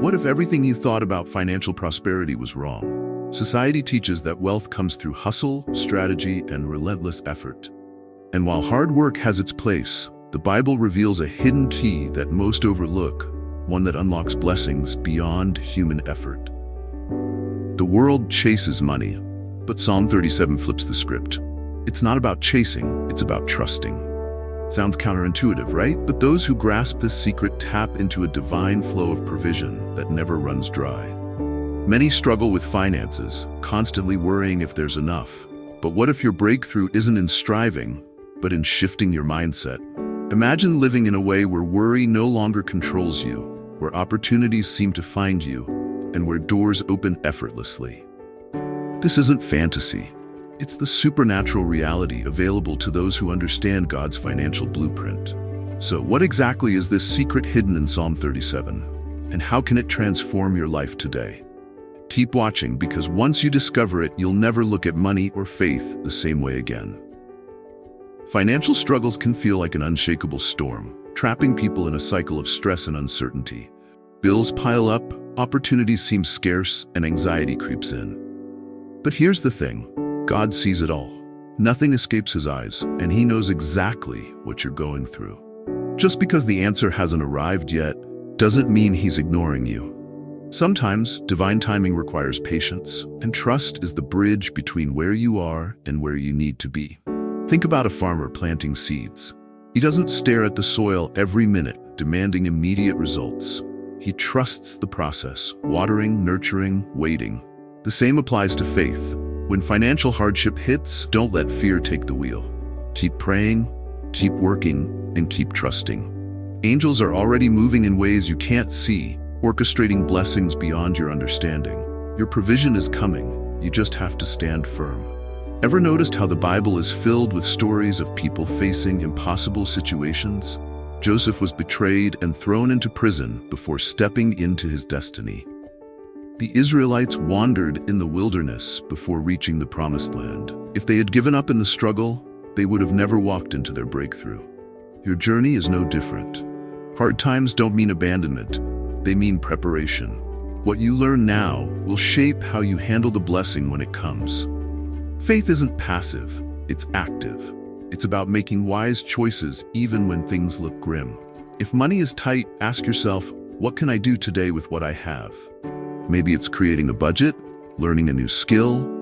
What if everything you thought about financial prosperity was wrong? Society teaches that wealth comes through hustle, strategy, and relentless effort. And while hard work has its place, the Bible reveals a hidden key that most overlook, one that unlocks blessings beyond human effort. The world chases money, but Psalm 37 flips the script. It's not about chasing, it's about trusting. Sounds counterintuitive, right? But those who grasp this secret tap into a divine flow of provision that never runs dry. Many struggle with finances, constantly worrying if there's enough. But what if your breakthrough isn't in striving, but in shifting your mindset? Imagine living in a way where worry no longer controls you, where opportunities seem to find you, and where doors open effortlessly. This isn't fantasy. It's the supernatural reality available to those who understand God's financial blueprint. So what exactly is this secret hidden in Psalm 37? And how can it transform your life today? Keep watching, because once you discover it, you'll never look at money or faith the same way again. Financial struggles can feel like an unshakable storm, trapping people in a cycle of stress and uncertainty. Bills pile up, opportunities seem scarce, and anxiety creeps in. But here's the thing. God sees it all. Nothing escapes his eyes, and he knows exactly what you're going through. Just because the answer hasn't arrived yet doesn't mean he's ignoring you. Sometimes divine timing requires patience, and trust is the bridge between where you are and where you need to be. Think about a farmer planting seeds. He doesn't stare at the soil every minute, demanding immediate results. He trusts the process, watering, nurturing, waiting. The same applies to faith. When financial hardship hits, don't let fear take the wheel. Keep praying, keep working, and keep trusting. Angels are already moving in ways you can't see, orchestrating blessings beyond your understanding. Your provision is coming, you just have to stand firm. Ever noticed how the Bible is filled with stories of people facing impossible situations? Joseph was betrayed and thrown into prison before stepping into his destiny. The Israelites wandered in the wilderness before reaching the promised land. If they had given up in the struggle, they would have never walked into their breakthrough. Your journey is no different. Hard times don't mean abandonment, they mean preparation. What you learn now will shape how you handle the blessing when it comes. Faith isn't passive, it's active. It's about making wise choices even when things look grim. If money is tight, ask yourself, what can I do today with what I have? Maybe it's creating a budget, learning a new skill,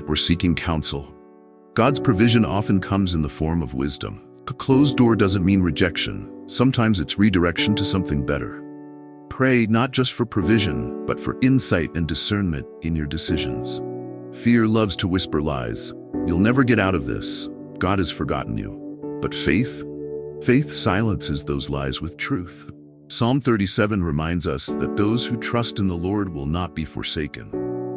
or seeking counsel. God's provision often comes in the form of wisdom. A closed door doesn't mean rejection. Sometimes it's redirection to something better. Pray not just for provision, but for insight and discernment in your decisions. Fear loves to whisper lies. You'll never get out of this. God has forgotten you. But faith silences those lies with truth. Psalm 37 reminds us that those who trust in the Lord will not be forsaken.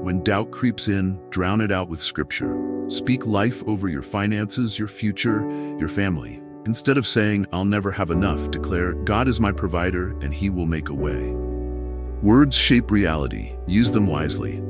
When doubt creeps in, drown it out with Scripture. Speak life over your finances, your future, your family. Instead of saying, I'll never have enough, declare, God is my provider and he will make a way. Words shape reality. Use them wisely.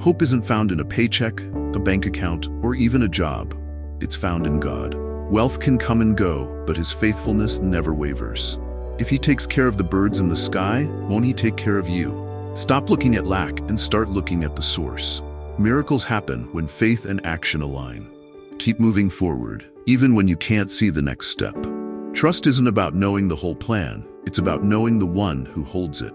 Hope isn't found in a paycheck, a bank account, or even a job. It's found in God. Wealth can come and go, but his faithfulness never wavers. If he takes care of the birds in the sky, won't he take care of you? Stop looking at lack and start looking at the source. Miracles happen when faith and action align. Keep moving forward, even when you can't see the next step. Trust isn't about knowing the whole plan, it's about knowing the one who holds it.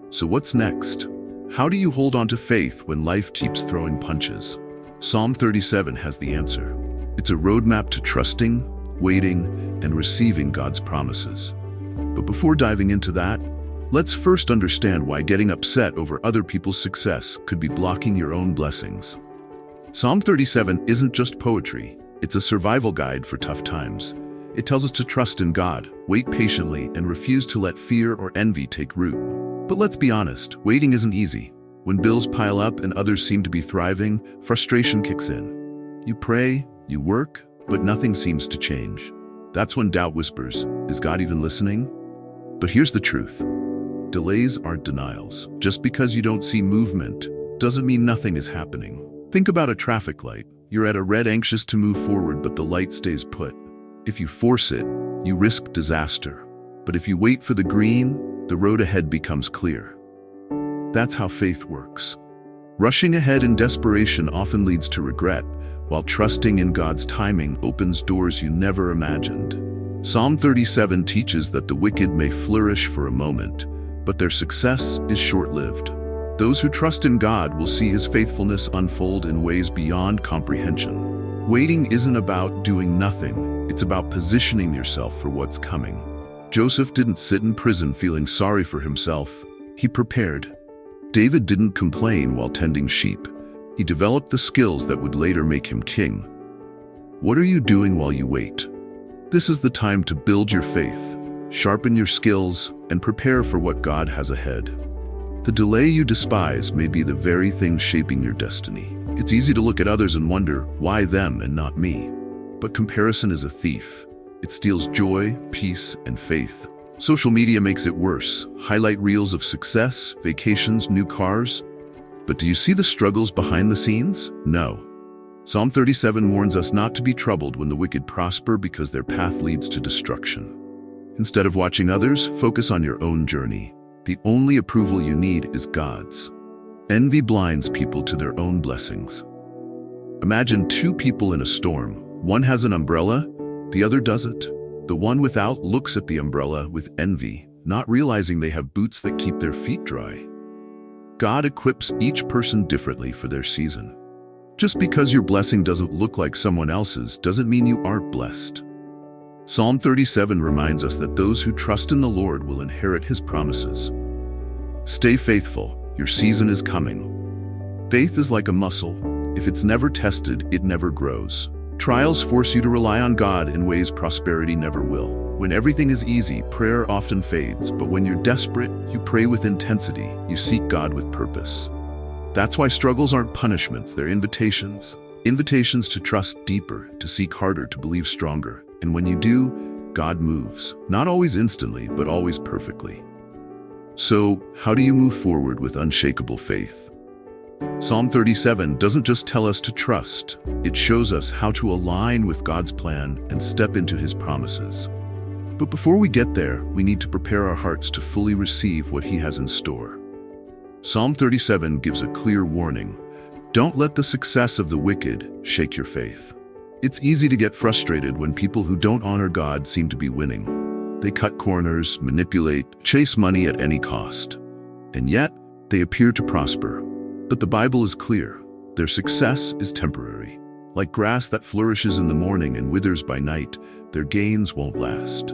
So what's next? How do you hold on to faith when life keeps throwing punches? Psalm 37 has the answer. It's a roadmap to trusting, waiting, and receiving God's promises. But before diving into that, let's first understand why getting upset over other people's success could be blocking your own blessings. Psalm 37 isn't just poetry, it's a survival guide for tough times. It tells us to trust in God, wait patiently, and refuse to let fear or envy take root. But let's be honest, waiting isn't easy. When bills pile up and others seem to be thriving, frustration kicks in. You pray, you work, but nothing seems to change. That's when doubt whispers, is God even listening? But here's the truth. Delays aren't denials. Just because you don't see movement doesn't mean nothing is happening. Think about a traffic light. You're at a red, anxious to move forward, but the light stays put. If you force it, you risk disaster. But if you wait for the green, the road ahead becomes clear. That's how faith works. Rushing ahead in desperation often leads to regret, while trusting in God's timing opens doors you never imagined. Psalm 37 teaches that the wicked may flourish for a moment, but their success is short-lived. Those who trust in God will see His faithfulness unfold in ways beyond comprehension. Waiting isn't about doing nothing, it's about positioning yourself for what's coming. Joseph didn't sit in prison feeling sorry for himself. He prepared. David didn't complain while tending sheep. He developed the skills that would later make him king. What are you doing while you wait? This is the time to build your faith, sharpen your skills, and prepare for what God has ahead. The delay you despise may be the very thing shaping your destiny. It's easy to look at others and wonder, why them and not me? But comparison is a thief. It steals joy, peace, and faith. Social media makes it worse. Highlight reels of success, vacations, new cars. But do you see the struggles behind the scenes? No. Psalm 37 warns us not to be troubled when the wicked prosper because their path leads to destruction. Instead of watching others, focus on your own journey. The only approval you need is God's. Envy blinds people to their own blessings. Imagine two people in a storm. One has an umbrella, the other doesn't. The one without looks at the umbrella with envy, not realizing they have boots that keep their feet dry. God equips each person differently for their season. Just because your blessing doesn't look like someone else's doesn't mean you aren't blessed. Psalm 37 reminds us that those who trust in the Lord will inherit His promises. Stay faithful, your season is coming. Faith is like a muscle. If it's never tested, it never grows. Trials force you to rely on God in ways prosperity never will. When everything is easy, prayer often fades, but when you're desperate, you pray with intensity, you seek God with purpose. That's why struggles aren't punishments, they're invitations. Invitations to trust deeper, to seek harder, to believe stronger. And when you do, God moves. Not always instantly, but always perfectly. So, how do you move forward with unshakable faith? Psalm 37 doesn't just tell us to trust, it shows us how to align with God's plan and step into His promises. But before we get there, we need to prepare our hearts to fully receive what He has in store. Psalm 37 gives a clear warning. Don't let the success of the wicked shake your faith. It's easy to get frustrated when people who don't honor God seem to be winning. They cut corners, manipulate, chase money at any cost. And yet, they appear to prosper. But the Bible is clear. Their success is temporary. Like grass that flourishes in the morning and withers by night, their gains won't last.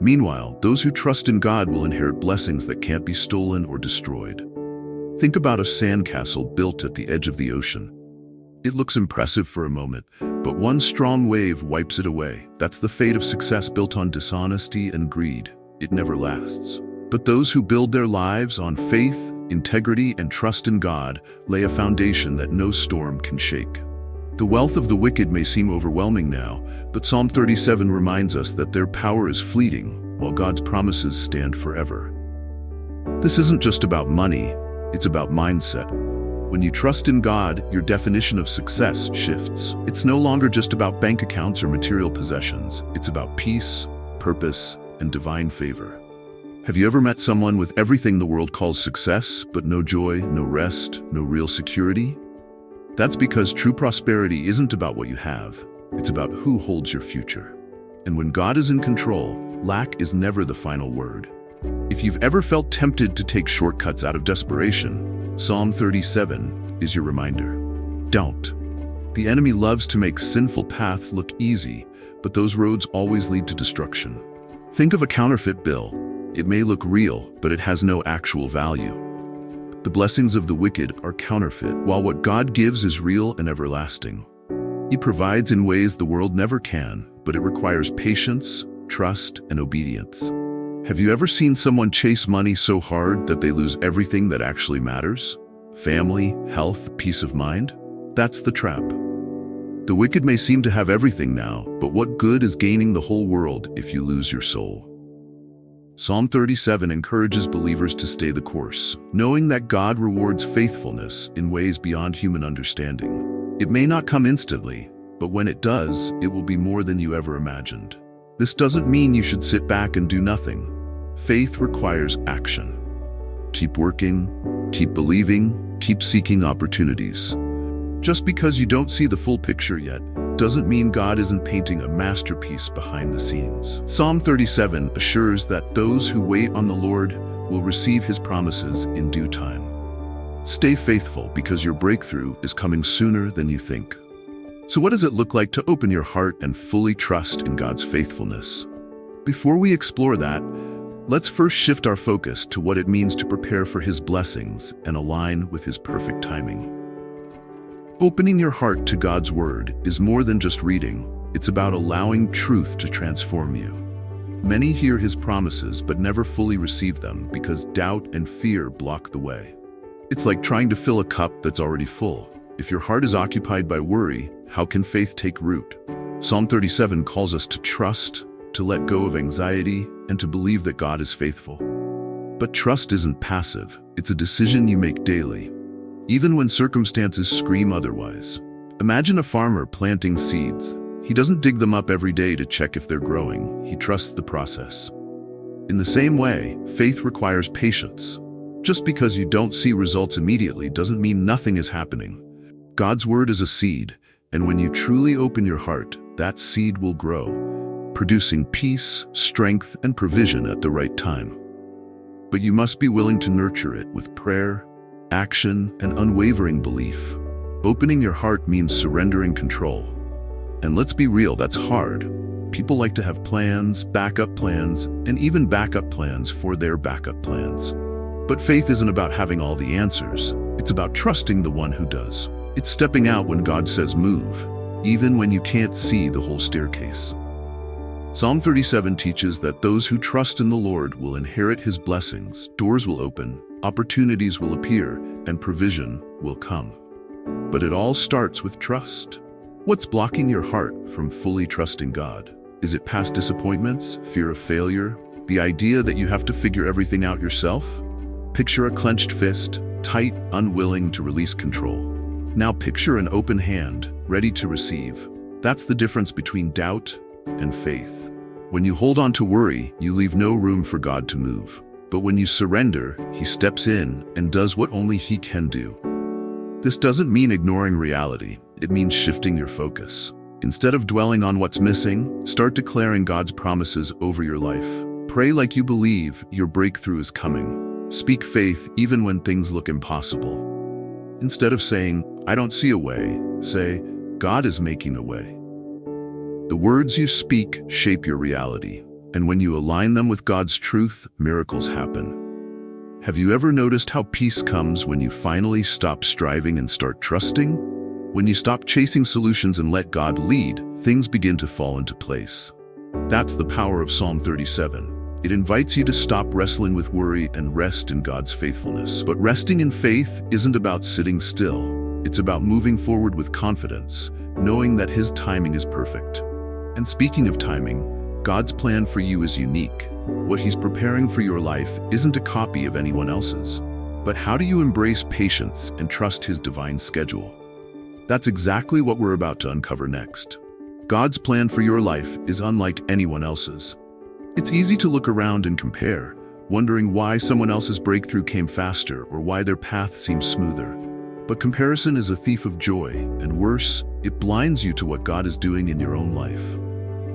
Meanwhile, those who trust in God will inherit blessings that can't be stolen or destroyed. Think about a sandcastle built at the edge of the ocean. It looks impressive for a moment, but one strong wave wipes it away. That's the fate of success built on dishonesty and greed. It never lasts. But those who build their lives on faith, integrity, and trust in God lay a foundation that no storm can shake. The wealth of the wicked may seem overwhelming now, but Psalm 37 reminds us that their power is fleeting, while God's promises stand forever. This isn't just about money, it's about mindset. When you trust in God, your definition of success shifts. It's no longer just about bank accounts or material possessions. It's about peace, purpose, and divine favor. Have you ever met someone with everything the world calls success, but no joy, no rest, no real security? That's because true prosperity isn't about what you have. It's about who holds your future. And when God is in control, lack is never the final word. If you've ever felt tempted to take shortcuts out of desperation, Psalm 37 is your reminder. Don't. The enemy loves to make sinful paths look easy, but those roads always lead to destruction. Think of a counterfeit bill. It may look real, but it has no actual value. The blessings of the wicked are counterfeit, while what God gives is real and everlasting. He provides in ways the world never can, but it requires patience, trust, and obedience. Have you ever seen someone chase money so hard that they lose everything that actually matters? Family, health, peace of mind? That's the trap. The wicked may seem to have everything now, but what good is gaining the whole world if you lose your soul? Psalm 37 encourages believers to stay the course, knowing that God rewards faithfulness in ways beyond human understanding. It may not come instantly, but when it does, it will be more than you ever imagined. This doesn't mean you should sit back and do nothing. Faith requires action. Keep working, Keep believing, keep seeking opportunities. Just because you don't see the full picture yet, doesn't mean God isn't painting a masterpiece behind the scenes. Psalm 37 assures that those who wait on the Lord will receive his promises in due time. Stay faithful because your breakthrough is coming sooner than you think. So what does it look like to open your heart and fully trust in God's faithfulness? Before we explore that, let's first shift our focus to what it means to prepare for his blessings and align with his perfect timing. Opening your heart to God's word is more than just reading. It's about allowing truth to transform you. Many hear his promises but never fully receive them because doubt and fear block the way. It's like trying to fill a cup that's already full. If your heart is occupied by worry, how can faith take root? Psalm 37 calls us to trust, to let go of anxiety, and to believe that God is faithful. But trust isn't passive. It's a decision you make daily, even when circumstances scream otherwise. Imagine a farmer planting seeds. He doesn't dig them up every day to check if they're growing. He trusts the process. In the same way, faith requires patience. Just because you don't see results immediately doesn't mean nothing is happening. God's word is a seed, and when you truly open your heart, that seed will grow, producing peace, strength, and provision at the right time. But you must be willing to nurture it with prayer, action, and unwavering belief. Opening your heart means surrendering control. And let's be real, that's hard. People like to have plans, and even backup plans for their backup plans. But faith isn't about having all the answers. It's about trusting the one who does. It's stepping out when God says move, even when you can't see the whole staircase. Psalm 37 teaches that those who trust in the Lord will inherit his blessings. Doors will open, opportunities will appear, and provision will come. But it all starts with trust. What's blocking your heart from fully trusting God? Is it past disappointments, fear of failure, the idea that you have to figure everything out yourself? Picture a clenched fist, tight, unwilling to release control. Now picture an open hand, ready to receive. That's the difference between doubt and faith. When you hold on to worry, you leave no room for God to move. But when you surrender, he steps in and does what only he can do. This doesn't mean ignoring reality. It means shifting your focus. Instead of dwelling on what's missing, start declaring God's promises over your life. Pray like you believe your breakthrough is coming. Speak faith even when things look impossible. Instead of saying, "I don't see a way," say, "God is making a way." The words you speak shape your reality. And when you align them with God's truth, miracles happen. Have you ever noticed how peace comes when you finally stop striving and start trusting? When you stop chasing solutions and let God lead, things begin to fall into place. That's the power of Psalm 37. It invites you to stop wrestling with worry and rest in God's faithfulness. But resting in faith isn't about sitting still. It's about moving forward with confidence, knowing that his timing is perfect. And speaking of timing, God's plan for you is unique. What he's preparing for your life isn't a copy of anyone else's. But how do you embrace patience and trust his divine schedule? That's exactly what we're about to uncover next. God's plan for your life is unlike anyone else's. It's easy to look around and compare, wondering why someone else's breakthrough came faster or why their path seems smoother. But comparison is a thief of joy, and worse, it blinds you to what God is doing in your own life.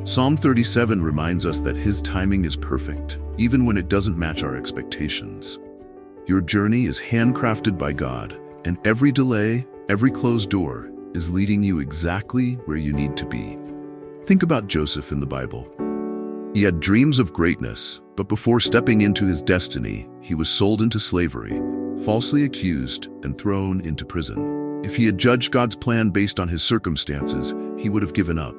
Psalm 37 reminds us that his timing is perfect, even when it doesn't match our expectations. Your journey is handcrafted by God, and every delay, every closed door, is leading you exactly where you need to be. Think about Joseph in the Bible. He had dreams of greatness, but before stepping into his destiny, he was sold into slavery, falsely accused, and thrown into prison. If he had judged God's plan based on his circumstances, he would have given up,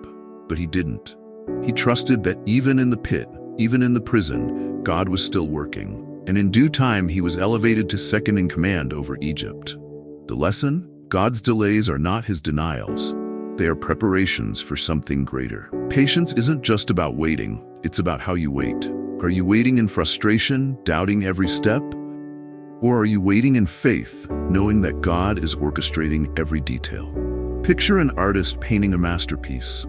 but he didn't. He trusted that even in the pit, even in the prison, God was still working. And in due time, he was elevated to second in command over Egypt. The lesson? God's delays are not his denials. They are preparations for something greater. Patience isn't just about waiting, it's about how you wait. Are you waiting in frustration, doubting every step? Or are you waiting in faith, knowing that God is orchestrating every detail? Picture an artist painting a masterpiece.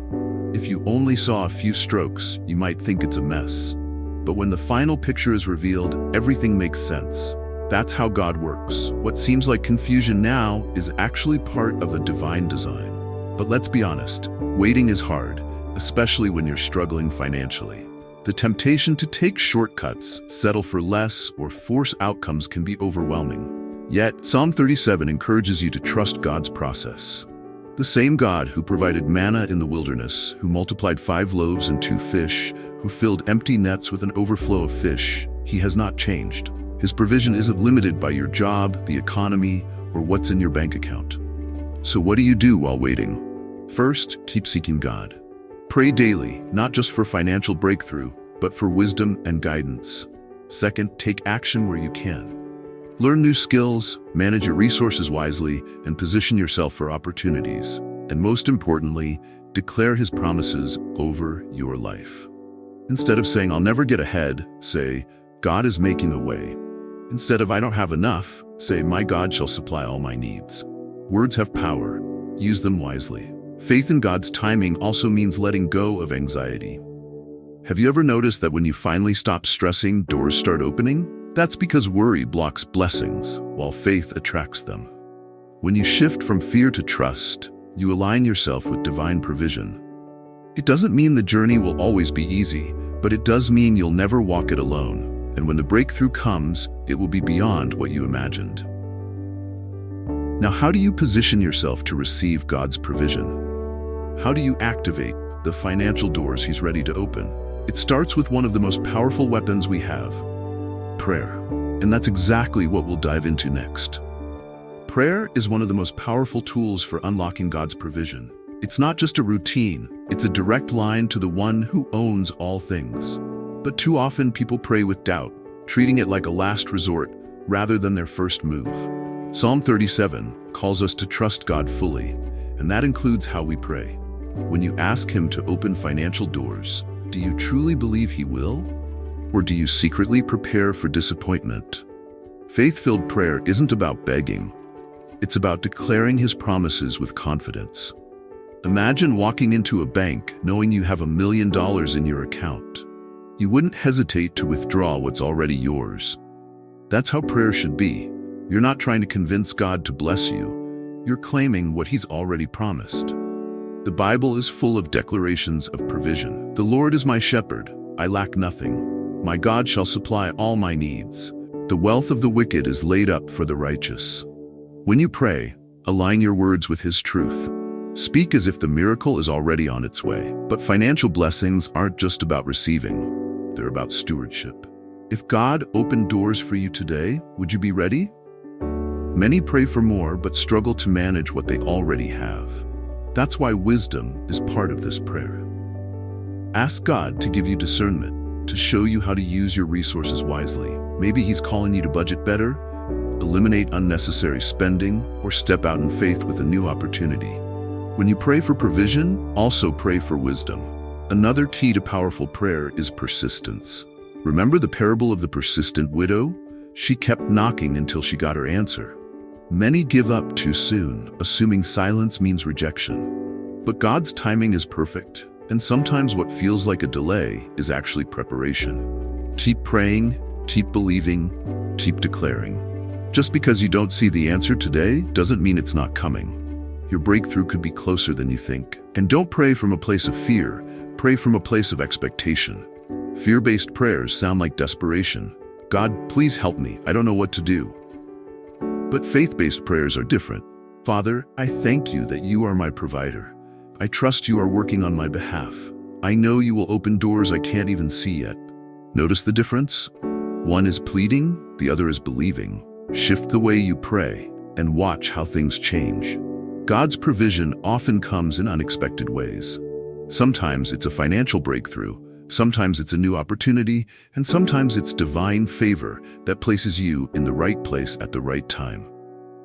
If you only saw a few strokes, you might think it's a mess. But when the final picture is revealed, everything makes sense. That's how God works. What seems like confusion now is actually part of a divine design. But let's be honest, waiting is hard, especially when you're struggling financially. The temptation to take shortcuts, settle for less, or force outcomes can be overwhelming. Yet, Psalm 37 encourages you to trust God's process. The same God who provided manna in the wilderness, who multiplied 5 loaves and 2 fish, who filled empty nets with an overflow of fish, he has not changed. His provision isn't limited by your job, the economy, or what's in your bank account. So what do you do while waiting? First, keep seeking God. Pray daily, not just for financial breakthrough, but for wisdom and guidance. Second, take action where you can. Learn new skills, manage your resources wisely, and position yourself for opportunities. And most importantly, declare His promises over your life. Instead of saying, "I'll never get ahead," say, "God is making a way." Instead of "I don't have enough," say, "My God shall supply all my needs." Words have power. Use them wisely. Faith in God's timing also means letting go of anxiety. Have you ever noticed that when you finally stop stressing, doors start opening? That's because worry blocks blessings, while faith attracts them. When you shift from fear to trust, you align yourself with divine provision. It doesn't mean the journey will always be easy, but it does mean you'll never walk it alone. And when the breakthrough comes, it will be beyond what you imagined. Now, how do you position yourself to receive God's provision? How do you activate the financial doors He's ready to open? It starts with one of the most powerful weapons we have, prayer. And that's exactly what we'll dive into next. Prayer is one of the most powerful tools for unlocking God's provision. It's not just a routine, it's a direct line to the one who owns all things. But too often people pray with doubt, treating it like a last resort rather than their first move. Psalm 37 calls us to trust God fully, and that includes how we pray. When you ask Him to open financial doors, do you truly believe He will? Or do you secretly prepare for disappointment? Faith-filled prayer isn't about begging. It's about declaring His promises with confidence. Imagine walking into a bank knowing you have $1 million in your account. You wouldn't hesitate to withdraw what's already yours. That's how prayer should be. You're not trying to convince God to bless you. You're claiming what He's already promised. The Bible is full of declarations of provision. The Lord is my shepherd. I lack nothing. My God shall supply all my needs. The wealth of the wicked is laid up for the righteous. When you pray, align your words with His truth. Speak as if the miracle is already on its way. But financial blessings aren't just about receiving. They're about stewardship. If God opened doors for you today, would you be ready? Many pray for more but struggle to manage what they already have. That's why wisdom is part of this prayer. Ask God to give you discernment, to show you how to use your resources wisely. Maybe He's calling you to budget better, eliminate unnecessary spending, or step out in faith with a new opportunity. When you pray for provision, also pray for wisdom. Another key to powerful prayer is persistence. Remember the parable of the persistent widow? She kept knocking until she got her answer. Many give up too soon, assuming silence means rejection. But God's timing is perfect, and sometimes what feels like a delay is actually preparation. Keep praying, keep believing, keep declaring. Just because you don't see the answer today doesn't mean it's not coming. Your breakthrough could be closer than you think. And don't pray from a place of fear, pray from a place of expectation. Fear-based prayers sound like desperation. God, please help me, I don't know what to do. But faith-based prayers are different. Father, I thank you that you are my provider. I trust you are working on my behalf. I know you will open doors I can't even see yet. Notice the difference? One is pleading, the other is believing. Shift the way you pray and watch how things change. God's provision often comes in unexpected ways. Sometimes it's a financial breakthrough, sometimes it's a new opportunity, and sometimes it's divine favor that places you in the right place at the right time.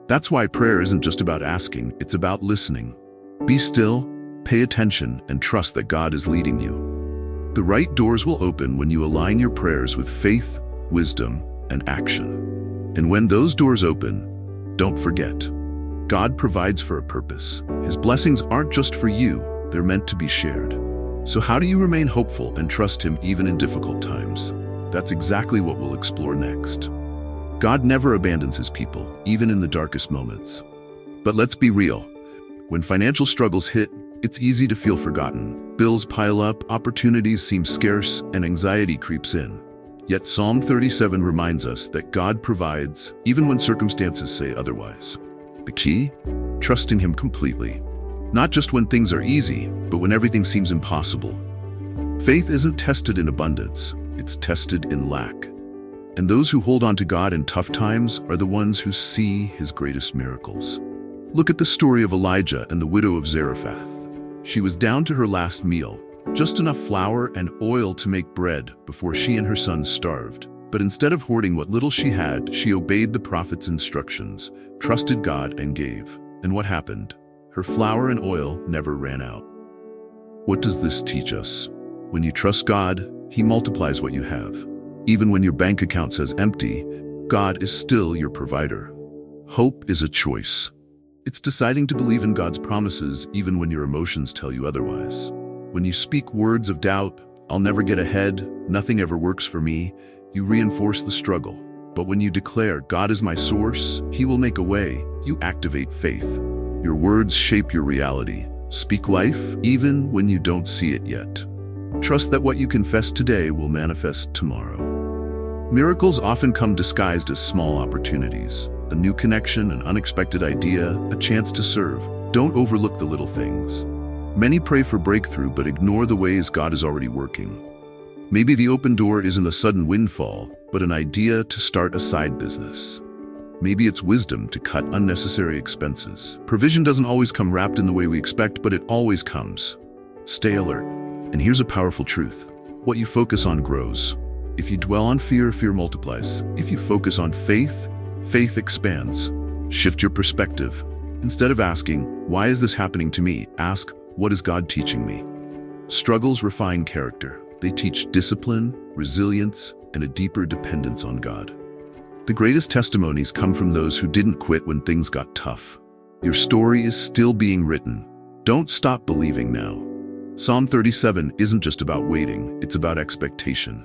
That's why prayer isn't just about asking, it's about listening. Be still, pay attention, and trust that God is leading you. The right doors will open when you align your prayers with faith, wisdom, and action. And when those doors open, don't forget, God provides for a purpose. His blessings aren't just for you, they're meant to be shared. So how do you remain hopeful and trust Him even in difficult times? That's exactly what we'll explore next. God never abandons his people, even in the darkest moments. But let's be real. When financial struggles hit, it's easy to feel forgotten. Bills pile up, opportunities seem scarce, and anxiety creeps in. Yet Psalm 37 reminds us that God provides, even when circumstances say otherwise. The key? Trusting him completely. Not just when things are easy, but when everything seems impossible. Faith isn't tested in abundance, it's tested in lack. And those who hold on to God in tough times are the ones who see his greatest miracles. Look at the story of Elijah and the widow of Zarephath. She was down to her last meal, just enough flour and oil to make bread before she and her sons starved. But instead of hoarding what little she had, she obeyed the prophet's instructions, trusted God, and gave. And what happened? Her flour and oil never ran out. What does this teach us? When you trust God, he multiplies what you have. Even when your bank account says empty, God is still your provider. Hope is a choice. It's deciding to believe in God's promises even when your emotions tell you otherwise. When you speak words of doubt, "I'll never get ahead, nothing ever works for me," you reinforce the struggle. But when you declare, "God is my source, he will make a way," you activate faith. Your words shape your reality. Speak life even when you don't see it yet. Trust that what you confess today will manifest tomorrow. Miracles often come disguised as small opportunities. A new connection, an unexpected idea, a chance to serve. Don't overlook the little things. Many pray for breakthrough but ignore the ways God is already working. Maybe the open door isn't a sudden windfall, but an idea to start a side business. Maybe it's wisdom to cut unnecessary expenses. Provision doesn't always come wrapped in the way we expect, but it always comes. Stay alert. And here's a powerful truth. What you focus on grows. If you dwell on fear, fear multiplies. If you focus on faith, faith expands. Shift your perspective. Instead of asking, "Why is this happening to me?" ask, "What is God teaching me?" Struggles refine character. They teach discipline, resilience, and a deeper dependence on God. The greatest testimonies come from those who didn't quit when things got tough. Your story is still being written. Don't stop believing now. Psalm 37 isn't just about waiting, it's about expectation.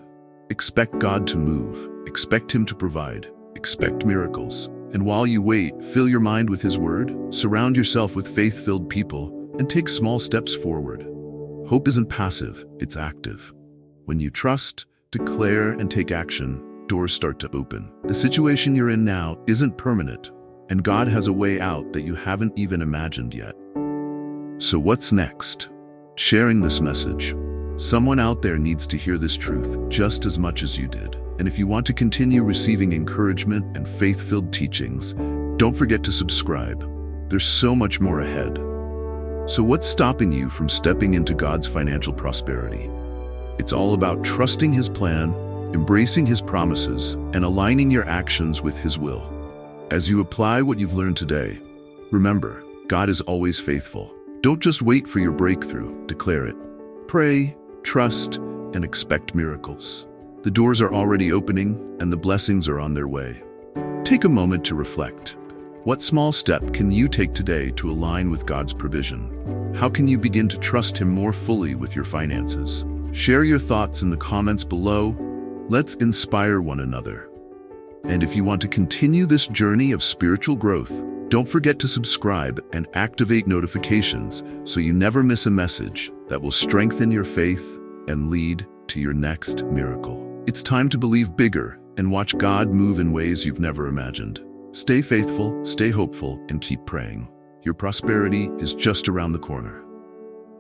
Expect God to move. Expect him to provide. Expect miracles. And while you wait, fill your mind with his word, surround yourself with faith-filled people, and take small steps forward. Hope isn't passive, it's active. When you trust, declare, and take action, doors start to open. The situation you're in now isn't permanent, and God has a way out that you haven't even imagined yet. So what's next? Sharing this message. Someone out there needs to hear this truth just as much as you did. And if you want to continue receiving encouragement and faith-filled teachings, don't forget to subscribe. There's so much more ahead. So what's stopping you from stepping into God's financial prosperity? It's all about trusting his plan, embracing his promises, and aligning your actions with his will. As you apply what you've learned today, remember, God is always faithful. Don't just wait for your breakthrough, declare it. Pray, trust, and expect miracles. The doors are already opening, and the blessings are on their way. Take a moment to reflect. What small step can you take today to align with God's provision? How can you begin to trust him more fully with your finances? Share your thoughts in the comments below. Let's inspire one another. And if you want to continue this journey of spiritual growth, don't forget to subscribe and activate notifications so you never miss a message that will strengthen your faith and lead to your next miracle. It's time to believe bigger and watch God move in ways you've never imagined. Stay faithful, stay hopeful, and keep praying. Your prosperity is just around the corner.